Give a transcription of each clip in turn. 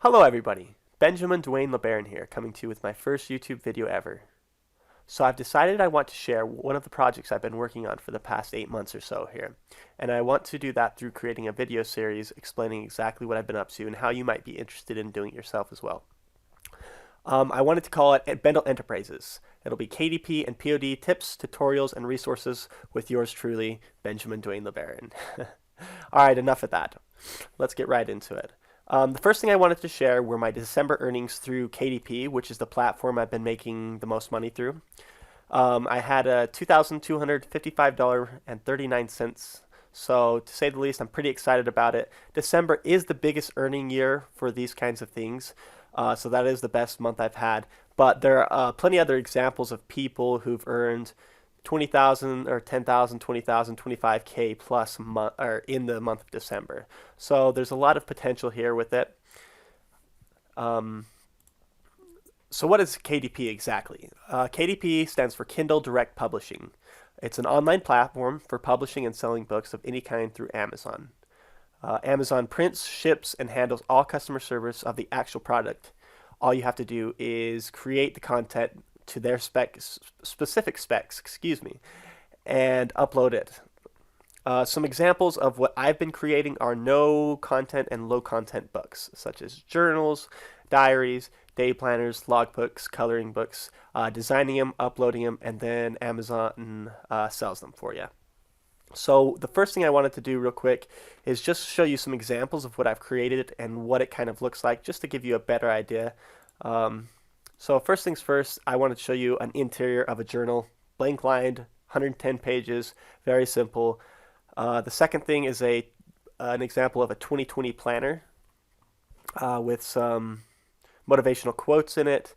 Hello everybody, Benjamin Dwayne LeBaron here, coming to you with my first YouTube video ever. So I've decided I want to share one of the projects I've been working on for the past 8 months or so here. And I want to do that through creating a video series explaining exactly what I've been up to and how you might be interested in doing it yourself as well. I wanted to call it Bendel Enterprises. It'll be KDP and POD tips, tutorials, and resources with yours truly, Benjamin Dwayne LeBaron. Alright, enough of that. Let's get right into it. The first thing I wanted to share were my December earnings through KDP, which is the platform I've been making the most money through. I had a $2,255.39. So to say the least, I'm pretty excited about it. December is the biggest earning year for these kinds of things. So that is the best month I've had. But there are plenty other examples of people who've earned 20,000 or 10,000, 20,000, 25K plus or in the month of December. So there's a lot of potential here with it. So what is KDP exactly? KDP stands for Kindle Direct Publishing. It's an online platform for publishing and selling books of any kind through Amazon. Amazon prints, ships, and handles all customer service of the actual product. All you have to do is create the content to their specific specs, and upload it. Some examples of what I've been creating are no content and low content books, such as journals, diaries, day planners, logbooks, coloring books, designing them, uploading them, and then Amazon sells them for you. So the first thing I wanted to do real quick is just show you some examples of what I've created and what it kind of looks like, just to give you a better idea. So first things first, I wanted to show you an interior of a journal, blank lined, 110 pages, very simple. The second thing is an example of a 2020 planner with some motivational quotes in it.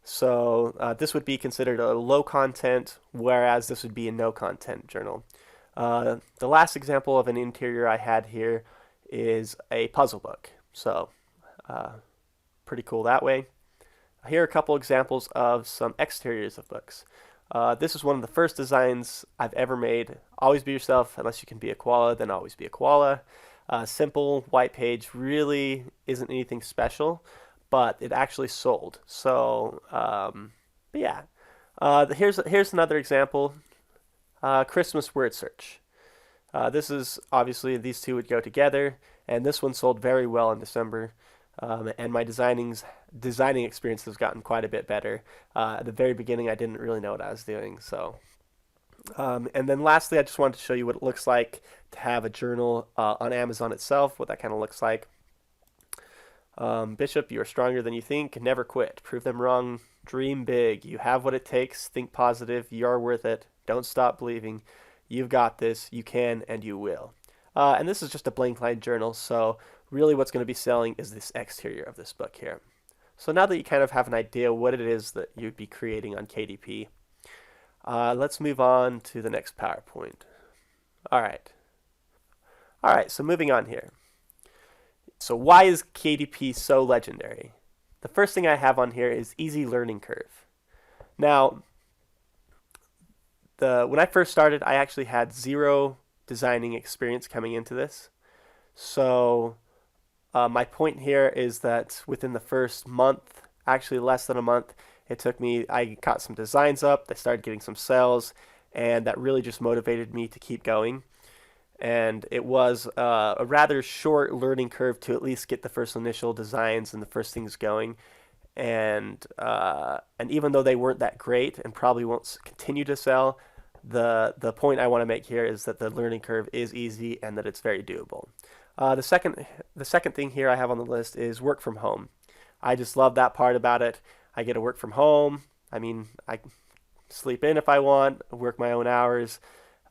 So this would be considered a low content, whereas this would be a no content journal. The last example of an interior I had here is a puzzle book. So pretty cool that way. Here are a couple examples of some exteriors of books. This is one of the first designs I've ever made. Always be yourself, unless you can be a koala, then always be a koala. Simple, white page, really isn't anything special, but it actually sold. So, but yeah. Here's another example. Christmas word search. This is obviously, these two would go together, and this one sold very well in December. And my designing experience has gotten quite a bit better. At the very beginning, I didn't really know what I was doing. So, and then lastly, I just wanted to show you what it looks like to have a journal on Amazon itself, what that kind of looks like. Bishop, you are stronger than you think. Never quit. Prove them wrong. Dream big. You have what it takes. Think positive. You are worth it. Don't stop believing. You've got this. You can and you will. And this is just a blank line journal, so really what's going to be selling is this exterior of this book here. So now that you kind of have an idea what it is that you'd be creating on KDP, let's move on to the next PowerPoint. Alright, so moving on here. So why is KDP so legendary? The first thing I have on here is easy learning curve. Now, when I first started, I actually had zero designing experience coming into this. So my point here is that within the first month, actually less than a month, it took me, I got some designs up, I started getting some sales, and that really just motivated me to keep going. And it was a rather short learning curve to at least get the first initial designs and the first things going. And even though they weren't that great and probably won't continue to sell, the point I want to make here is that the learning curve is easy and that it's very doable. The second thing here I have on the list is work from home. I just love that part about it. I get to work from home. I mean, I sleep in if I want, work my own hours,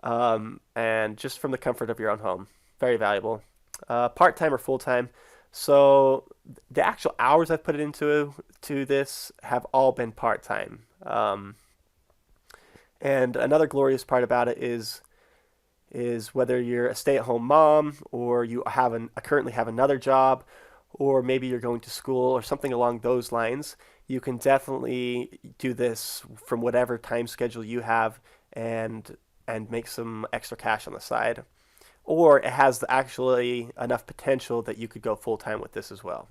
and just from the comfort of your own home. Very valuable. Part-time or full-time. So the actual hours I've put into this have all been part-time. And another glorious part about it is whether you're a stay-at-home mom or you currently have another job, or maybe you're going to school or something along those lines, you can definitely do this from whatever time schedule you have and make some extra cash on the side. Or it has actually enough potential that you could go full-time with this as well.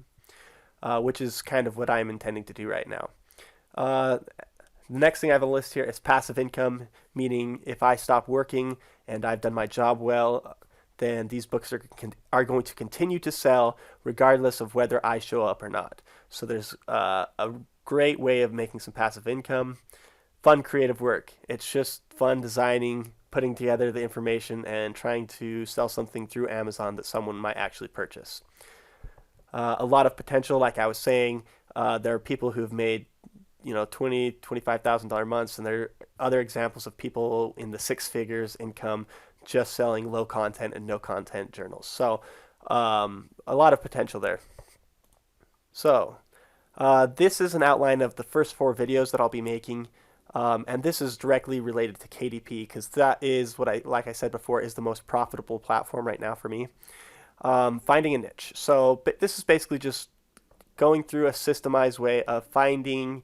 which is kind of what I'm intending to do right now. Uh, the next thing I have on the list here is passive income, meaning if I stop working and I've done my job well, then these books are going to continue to sell regardless of whether I show up or not. So there's a great way of making some passive income. Fun creative work. It's just fun designing, putting together the information, and trying to sell something through Amazon that someone might actually purchase. A lot of potential, like I was saying. There are people who've made $25,000 months, and there are other examples of people in the six figures income just selling low content and no content journals. So a lot of potential there. So this is an outline of the first 4 videos that I'll be making. And this is directly related to KDP because that is what like I said before, is the most profitable platform right now for me. Finding a niche. So this is basically just going through a systemized way of finding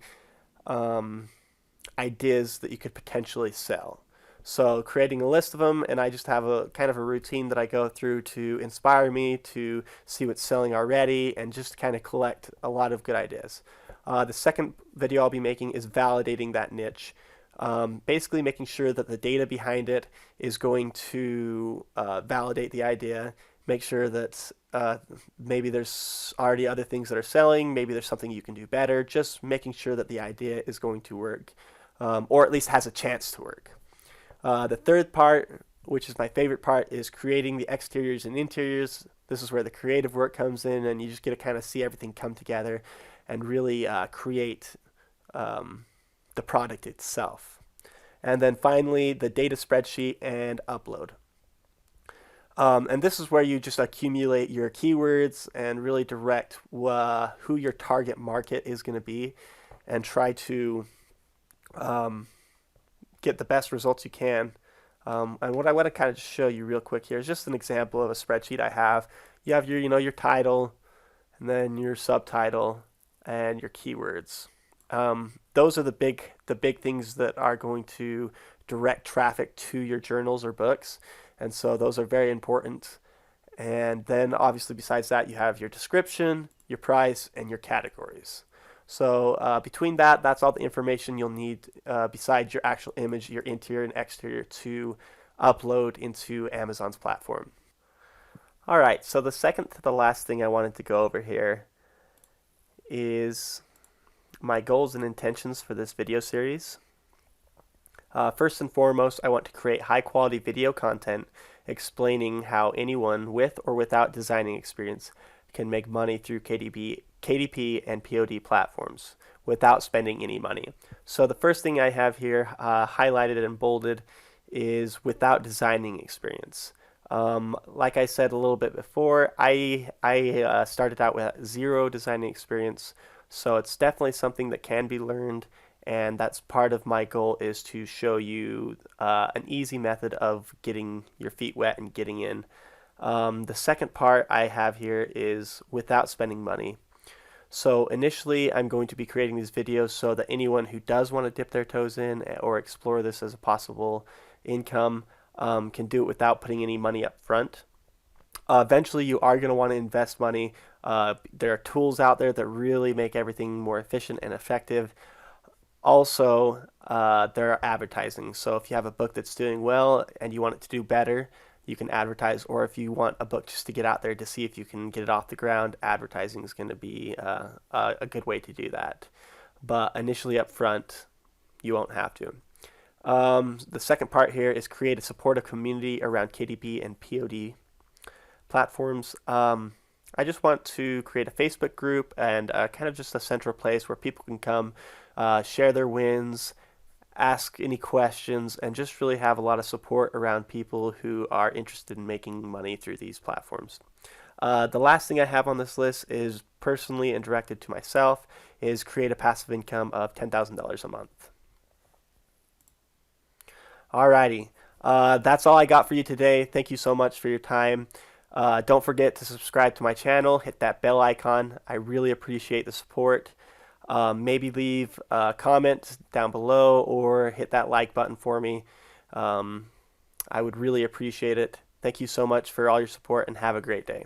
ideas that you could potentially sell. So creating a list of them, and I just have a kind of a routine that I go through to inspire me to see what's selling already and just kind of collect a lot of good ideas. The second video I'll be making is validating that niche. Basically making sure that the data behind it is going to validate the idea, make sure that maybe there's already other things that are selling, maybe there's something you can do better, just making sure that the idea is going to work, or at least has a chance to work. The third part, which is my favorite part, is creating the exteriors and interiors. This is where the creative work comes in, and you just get to kind of see everything come together and really create the product itself. And then finally, the data spreadsheet and upload. And this is where you just accumulate your keywords and really direct who your target market is going to be, and try to get the best results you can. And what I want to kind of show you real quick here is just an example of a spreadsheet I have. You have your title, and then your subtitle, and your keywords. Those are the big things that are going to direct traffic to your journals or books, and so those are very important. And then obviously besides that, you have your description, your price, and your categories. So between that's all the information you'll need besides your actual image, your interior and exterior, to upload into Amazon's platform. All right, so the second to the last thing I wanted to go over here is my goals and intentions for this video series. First and foremost, I want to create high quality video content explaining how anyone with or without designing experience can make money through KDP and POD platforms without spending any money. So the first thing I have here highlighted and bolded is without designing experience. Like I said a little bit before, I started out with 0 designing experience, so it's definitely something that can be learned, and that's part of my goal, is to show you an easy method of getting your feet wet and getting in. The second part I have here is without spending money. So initially I'm going to be creating these videos so that anyone who does want to dip their toes in or explore this as a possible income can do it without putting any money up front. Eventually you are going to want to invest money. There are tools out there that really make everything more efficient and effective. Also, there are advertising. So if you have a book that's doing well and you want it to do better, you can advertise, or if you want a book just to get out there to see if you can get it off the ground, advertising is going to be a good way to do that. But initially up front, you won't have to. The second part here is create a supportive community around KDP and POD platforms. I just want to create a Facebook group and kind of just a central place where people can come share their wins, ask any questions, and just really have a lot of support around people who are interested in making money through these platforms. The last thing I have on this list is personally and directed to myself, is create a passive income of $10,000 a month. Alrighty, that's all I got for you today. Thank you so much for your time. Don't forget to subscribe to my channel, hit that bell icon. I really appreciate the support. Maybe leave a comment down below or hit that like button for me. I would really appreciate it. Thank you so much for all your support, and have a great day.